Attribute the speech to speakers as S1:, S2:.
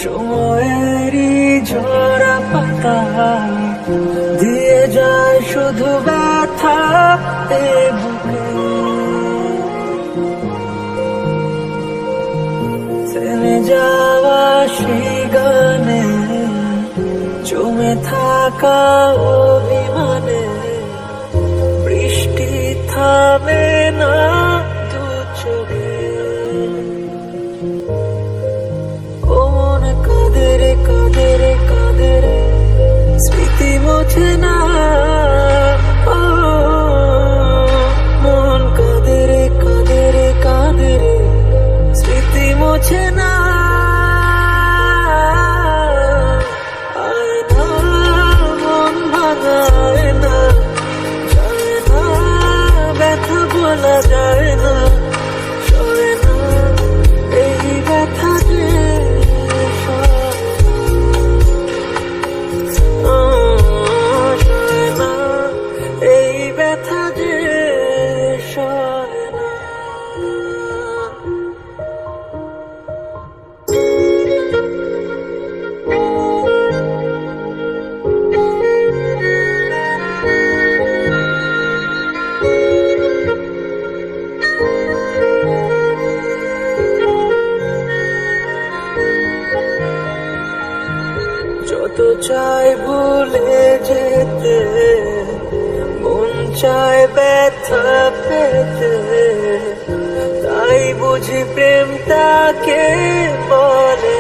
S1: সময়েরই ঝরা পাতা দিয়ে যায় শুধু ব্যথা এ বুকে। থেমে যাওয়া সেই গানে জমে থাকা অভিমানে বৃষ্টি থামে না দু চোখে। ও মন কাঁদে রে কাঁদে রে কাঁদে রে, স্মৃতি মোছে না। ও মন কাঁদে রে কাঁদে রে কাঁদে রে, স্মৃতি মোছে না। আয় না মন ভাঙায় না, যায় না ব্যথা বলা যায় না, সয় না এই ব্যথা যে সয় না, এই ব্যথা যে সয় না। যত চাই ভুলে যেতে, মন চায় ব্যথা পেতে, তাই বুঝি প্রেমটাকে বলে